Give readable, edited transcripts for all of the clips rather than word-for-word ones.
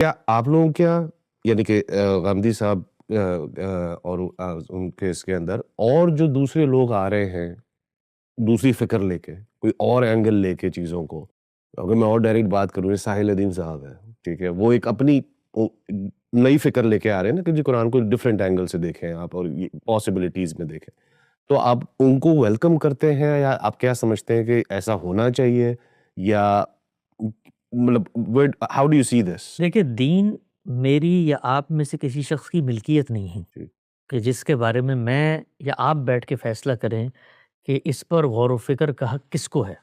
کیا آپ لوگوں کیا یعنی کہ غامدی صاحب اور ان کے اس کے اندر اور جو دوسرے لوگ آ رہے ہیں دوسری فکر لے کے کوئی اور اینگل لے کے چیزوں کو، اگر میں اور ڈائریکٹ بات کروں، ساحل الدین صاحب ہے، ٹھیک ہے، وہ ایک اپنی نئی فکر لے کے آ رہے ہیں نا کہ جی قرآن کو ڈفرینٹ اینگل سے دیکھیں آپ اور پاسبلٹیز میں دیکھیں، تو آپ ان کو ویلکم کرتے ہیں یا آپ کیا سمجھتے ہیں کہ ایسا ہونا چاہیے یا مطلب ہاؤ ڈو یو سی دس؟ دیکھیں، دین میری یا آپ میں سے کسی شخص کی ملکیت نہیں ہے کہ جس کے بارے میں یا آپ بیٹھ کے فیصلہ کریں کہ اس پر غور و فکر کا حق کس کو ہے.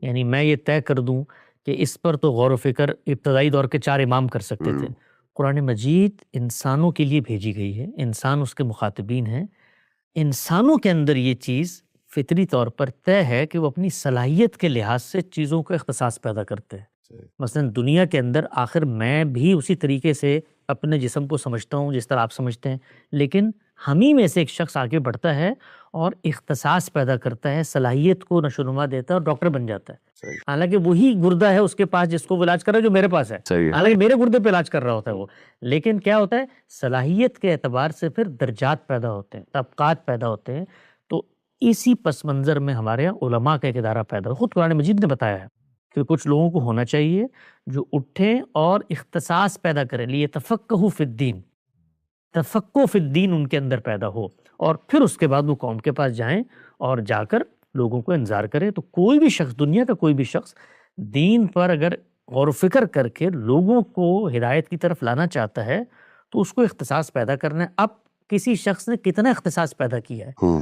یعنی میں یہ طے کر دوں کہ اس پر تو غور و فکر ابتدائی دور کے 4 امام کر سکتے تھے. قرآن مجید انسانوں کے لیے بھیجی گئی ہے، انسان اس کے مخاطبین ہیں. انسانوں کے اندر یہ چیز فطری طور پر طے ہے کہ وہ اپنی صلاحیت کے لحاظ سے چیزوں کا اختصاص پیدا کرتے ہیں. مثلا دنیا کے اندر آخر میں بھی اسی طریقے سے اپنے جسم کو سمجھتا ہوں جس طرح آپ سمجھتے ہیں، لیکن ہمیں میں سے ایک شخص آگے بڑھتا ہے اور اختصاص پیدا کرتا ہے، صلاحیت کو نشو و نما دیتا ہے اور ڈاکٹر بن جاتا ہے. حالانکہ وہی گردہ ہے اس کے پاس جس کو وہ علاج کر رہا ہے جو میرے پاس ہے، حالانکہ میرے گردے پہ علاج کر رہا ہوتا ہے وہ. لیکن کیا ہوتا ہے، صلاحیت کے اعتبار سے پھر درجات پیدا ہوتے ہیں، طبقات پیدا ہوتے ہیں. تو اسی پس منظر میں ہمارے یہاں علماء کا ایک ادارہ پیدا ہو. خود قرآن مجید نے بتایا ہے کہ کچھ لوگوں کو ہونا چاہیے جو اٹھیں اور اختصاص پیدا کریں، لیتفقہوا فی الدین، تفقہ فی الدین ان کے اندر پیدا ہو، اور پھر اس کے بعد وہ قوم کے پاس جائیں اور جا کر لوگوں کو انذار کریں. تو کوئی بھی شخص، دنیا کا کوئی بھی شخص دین پر اگر غور و فکر کر کے لوگوں کو ہدایت کی طرف لانا چاہتا ہے تو اس کو اختصاص پیدا کرنا ہے. اب کسی شخص نے کتنا اختصاص پیدا کیا ہے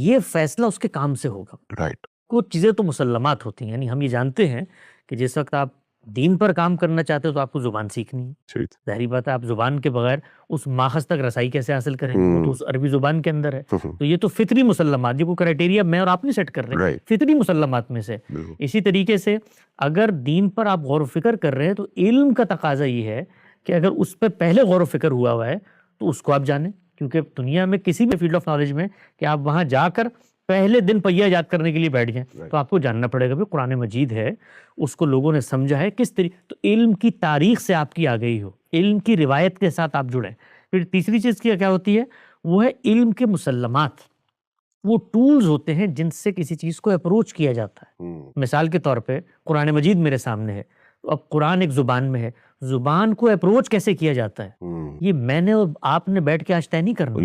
یہ فیصلہ اس کے کام سے ہوگا. کچھ چیزیں تو مسلمات ہوتی ہیں، یعنی ہم یہ جانتے ہیں کہ جس وقت آپ دین پر کام کرنا چاہتے ہو تو آپ کو زبان سیکھنی ہے. ظاہری بات ہے، آپ زبان کے بغیر اس ماخذ تک رسائی کیسے حاصل کریں گے؟ وہ تو اس عربی زبان کے اندر ہے. تو یہ تو فطری مسلمات، یہ کوئی کرائٹیریا میں اور آپ نہیں سیٹ کر رہے، فطری مسلمات میں سے. اسی طریقے سے اگر دین پر آپ غور و فکر کر رہے ہیں تو علم کا تقاضا یہ ہے کہ اگر اس پہ پہلے غور و فکر ہوا ہے تو اس کو آپ جانیں. کیونکہ دنیا میں کسی بھی فیلڈ آف نالج میں کہ آپ وہاں جا کر پہلے دن پہیہ یاد کرنے کے لیے بیٹھ جائیں تو آپ کو جاننا پڑے گا بھی قرآن مجید ہے، اس کو لوگوں نے سمجھا ہے کس طریقے. تو علم کی تاریخ سے آپ کی آ گئی ہو، علم کی روایت کے ساتھ آپ جڑیں. پھر تیسری چیز کیا ہوتی ہے، وہ ہے علم کے مسلمات. وہ ٹولز ہوتے ہیں جن سے کسی چیز کو اپروچ کیا جاتا ہے. مثال کے طور پہ قرآن مجید میرے سامنے ہے، اب قرآن ایک زبان میں ہے، زبان کو اپروچ کیسے کیا جاتا ہے یہ میں نے اور آپ نے بیٹھ کے آج طے نہیں کرنا.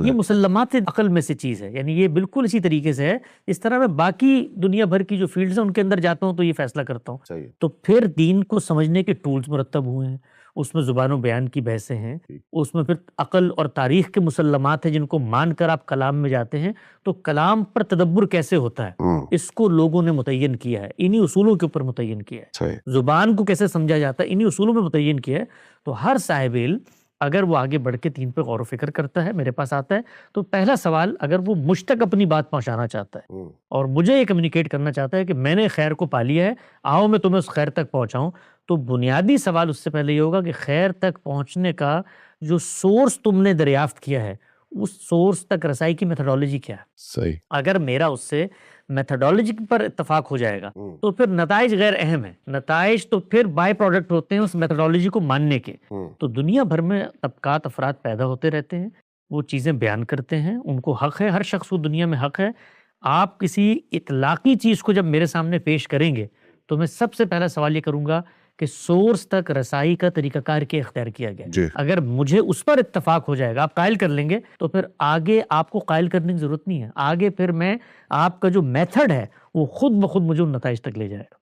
یہ مسلمات عقل میں سے چیز ہے. یعنی یہ بالکل اسی طریقے سے ہے اس طرح میں باقی دنیا بھر کی جو فیلڈز ہیں ان کے اندر جاتا ہوں تو یہ فیصلہ کرتا ہوں. تو پھر دین کو سمجھنے کے ٹولز مرتب ہوئے ہیں، اس میں زبان و بیان کی بحثیں ہیں، اس میں پھر عقل اور تاریخ کے مسلمات ہیں جن کو مان کر آپ کلام میں جاتے ہیں. تو کلام پر تدبر کیسے ہوتا ہے اس کو لوگوں نے متعین کیا ہے، انہی اصولوں کے اوپر متعین کیا ہے. زبان کو کیسے سمجھا جاتا ہے انہی اصولوں میں متعین کیا ہے. تو ہر صاحب علم اگر وہ آگے بڑھ کے دین پہ غور و فکر کرتا ہے، میرے پاس آتا ہے، تو پہلا سوال اگر وہ مجھ تک اپنی بات پہنچانا چاہتا ہے اور مجھے یہ کمیونیکیٹ کرنا چاہتا ہے کہ میں نے خیر کو پا لیا ہے، آؤ میں تمہیں اس خیر تک پہنچاؤں، تو بنیادی سوال اس سے پہلے یہ ہوگا کہ خیر تک پہنچنے کا جو سورس تم نے دریافت کیا ہے اس سورس تک رسائی کی میتھڈالوجی کیا ہے. صحیح. اگر میرا اس سے میتھڈالوجی پر اتفاق ہو جائے گا تو پھر نتائج غیر اہم ہیں. نتائج تو پھر بائی پروڈکٹ ہوتے ہیں اس میتھڈالوجی کو ماننے کے. تو دنیا بھر میں طبقات افراد پیدا ہوتے رہتے ہیں، وہ چیزیں بیان کرتے ہیں، ان کو حق ہے، ہر شخص کو دنیا میں حق ہے. آپ کسی اطلاقی چیز کو جب میرے سامنے پیش کریں گے تو میں سب سے پہلا سوال یہ کروں گا کہ سورس تک رسائی کا طریقہ کار کیا اختیار کیا گیا. اگر مجھے اس پر اتفاق ہو جائے گا، آپ قائل کر لیں گے، تو پھر آگے آپ کو قائل کرنے کی ضرورت نہیں ہے. آگے پھر میں آپ کا جو میتھڈ ہے وہ خود بخود مجھے ان نتائج تک لے جائے گا.